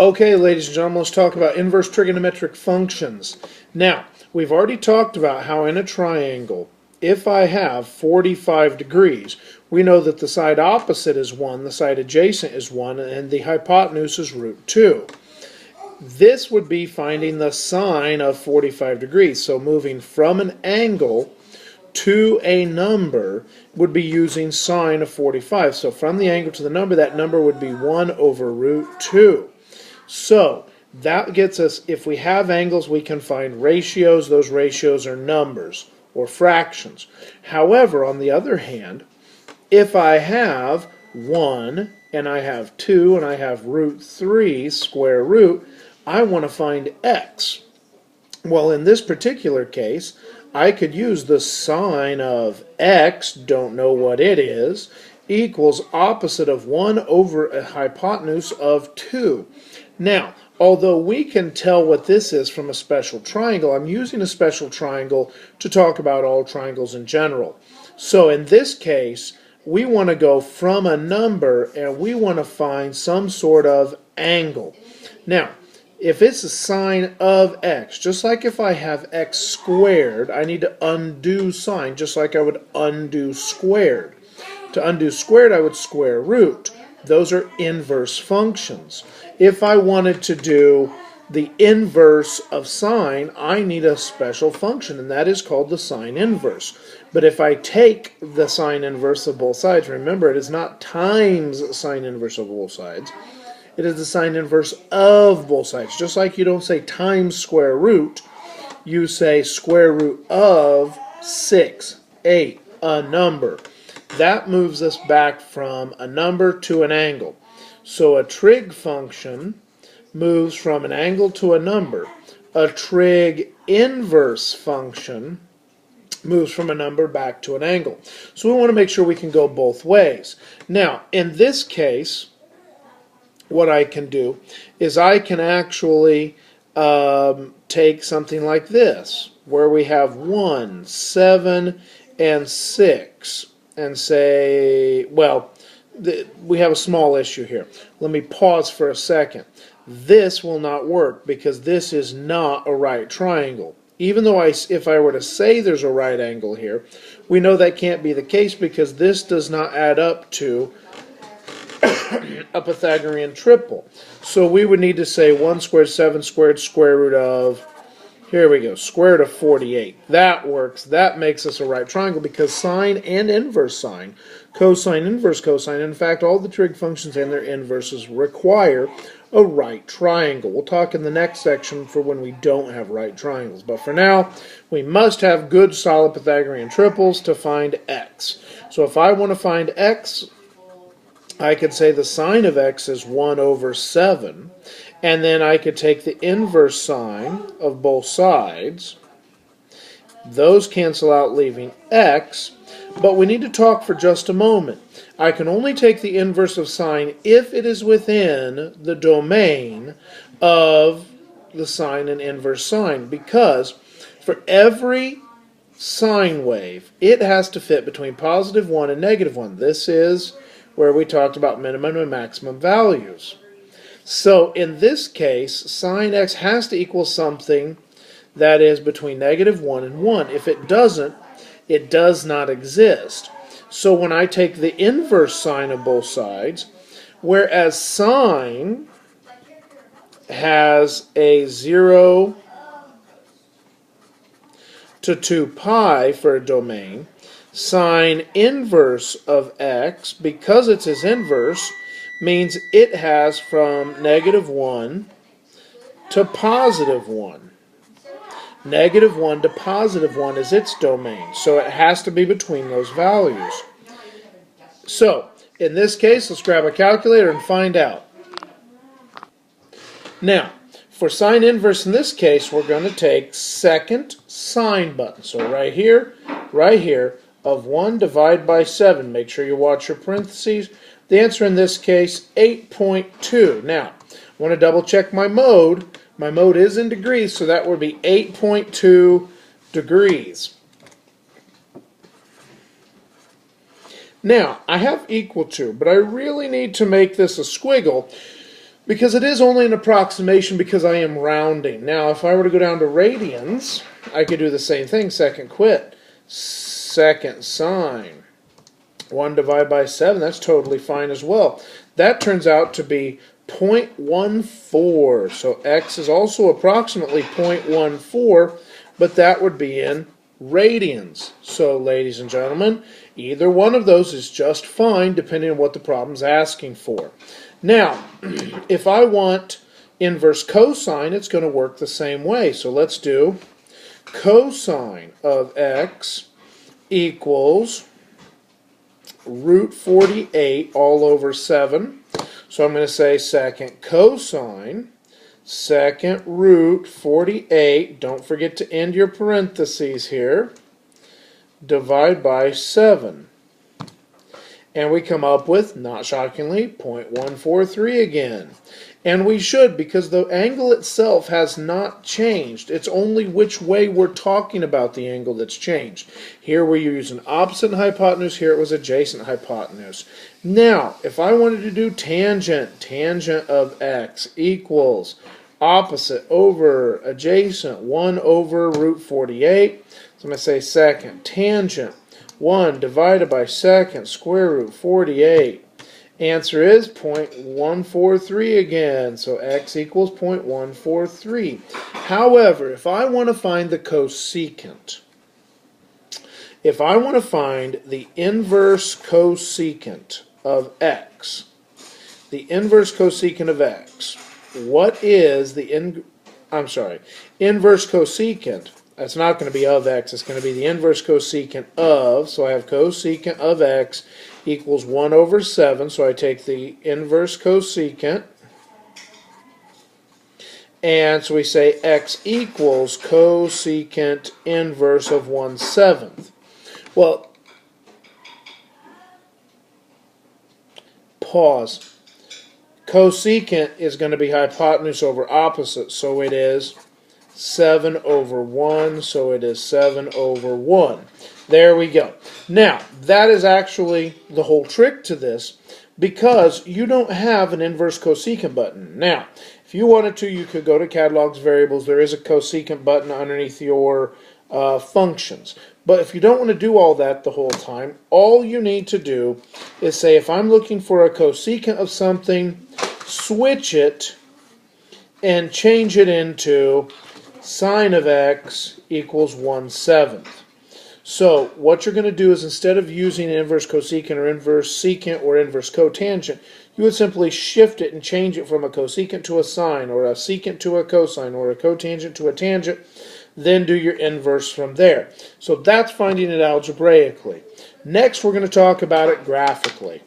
Okay, ladies and gentlemen, let's talk about inverse trigonometric functions. Now, we've already talked about how in a triangle, if I have 45 degrees, we know that the side opposite is 1, the side adjacent is 1, and the hypotenuse is root 2. This would be finding the sine of 45 degrees. So moving from an angle to a number would be using sine of 45. So from the angle to the number, that number would be 1 over root 2. So that gets us, if we have angles, we can find ratios. Those ratios are numbers or fractions. However, on the other hand, if I have 1 and I have 2 and I have root 3 square root, I want to find x. Well, in this particular case, I could use the sine of x, don't know what it is, equals opposite of 1 over a hypotenuse of 2. Now, although we can tell what this is from a special triangle, I'm using a special triangle to talk about all triangles in general. So in this case, we want to go from a number and we want to find some sort of angle. Now, if it's a sine of x, just like if I have x squared, I need to undo sine, just like I would undo squared. To undo squared, I would square root. Those are inverse functions. If I wanted to do the inverse of sine, I need a special function, and that is called the sine inverse. But if I take the sine inverse of both sides, remember it is not times sine inverse of both sides. It is the sine inverse of both sides. Just like you don't say times square root, you say square root of 6, 8, a number. That moves us back from a number to an angle. So a trig function moves from an angle to a number. A trig inverse function moves from a number back to an angle. So we want to make sure we can go both ways. Now, in this case, what I can do is I can actually take something like this, where we have 1, 7, and 6, and say, well, we have a small issue here. Let me pause for a second. This will not work because this is not a right triangle. Even though if I were to say there's a right angle here, we know that can't be the case because this does not add up to a Pythagorean triple. So we would need to say 1 squared, 7 squared, square root of, here we go, square root of 48. That works. That makes us a right triangle because sine and inverse sine, cosine, inverse cosine, in fact, all the trig functions and their inverses require a right triangle. We'll talk in the next section for when we don't have right triangles. But for now, we must have good solid Pythagorean triples to find x. So if I want to find x, I could say the sine of x is 1 over 7, and then I could take the inverse sine of both sides. Those cancel out, leaving x, but we need to talk for just a moment. I can only take the inverse of sine if it is within the domain of the sine and inverse sine, because for every sine wave, it has to fit between positive 1 and negative 1. This is where we talked about minimum and maximum values. So in this case, sine x has to equal something that is between negative 1 and 1. If it doesn't, it does not exist. So when I take the inverse sine of both sides, whereas sine has a 0 to 2 pi for a domain, sine inverse of x, because it's its inverse, means it has from negative 1 to positive 1. Negative 1 to positive 1 is its domain, so it has to be between those values. So, in this case, let's grab a calculator and find out. Now, for sine inverse in this case, we're going to take second sine button. So right here, of 1 divided by 7. Make sure you watch your parentheses. The answer in this case, 8.2. Now, I want to double check my mode. My mode is in degrees, so that would be 8.2 degrees. Now, I have equal to, but I really need to make this a squiggle because it is only an approximation because I am rounding. Now, if I were to go down to radians, I could do the same thing. Second quit, second sine. 1 divided by 7, that's totally fine as well. That turns out to be 0.14. So x is also approximately 0.14, but that would be in radians. So, ladies and gentlemen, either one of those is just fine depending on what the problem's asking for. Now, if I want inverse cosine, it's going to work the same way. So let's do cosine of x equals root 48 all over 7. So I'm going to say second cosine, second root 48, don't forget to end your parentheses here, divide by 7. And we come up with, not shockingly, 0.143 again. And we should, because the angle itself has not changed. It's only which way we're talking about the angle that's changed. Here we're using opposite hypotenuse. Here it was adjacent hypotenuse. Now, if I wanted to do tangent of x equals opposite over adjacent, 1 over root 48. So I'm going to say second tangent 1 divided by second square root 48. Answer is 0.143 again, so x equals 0.143. However, if I want to find the cosecant, if I want to find the inverse cosecant of x, the inverse cosecant of x, what is the inverse cosecant? That's not going to be of x, it's going to be the inverse cosecant of, so I have cosecant of x equals 1 over 7, so I take the inverse cosecant, and so we say x equals cosecant inverse of 1/7. Well, pause. Cosecant is going to be hypotenuse over opposite, so it is 7 over 1, so it is 7 over 1. There we go. Now, that is actually the whole trick to this, because you don't have an inverse cosecant button. Now, if you wanted to, you could go to Catalog's Variables. There is a cosecant button underneath your functions. But if you don't want to do all that the whole time, all you need to do is say, if I'm looking for a cosecant of something, switch it and change it into sine of x equals 1/7. So what you're going to do is, instead of using inverse cosecant or inverse secant or inverse cotangent, you would simply shift it and change it from a cosecant to a sine, or a secant to a cosine, or a cotangent to a tangent, then do your inverse from there. So that's finding it algebraically. Next, we're going to talk about it graphically.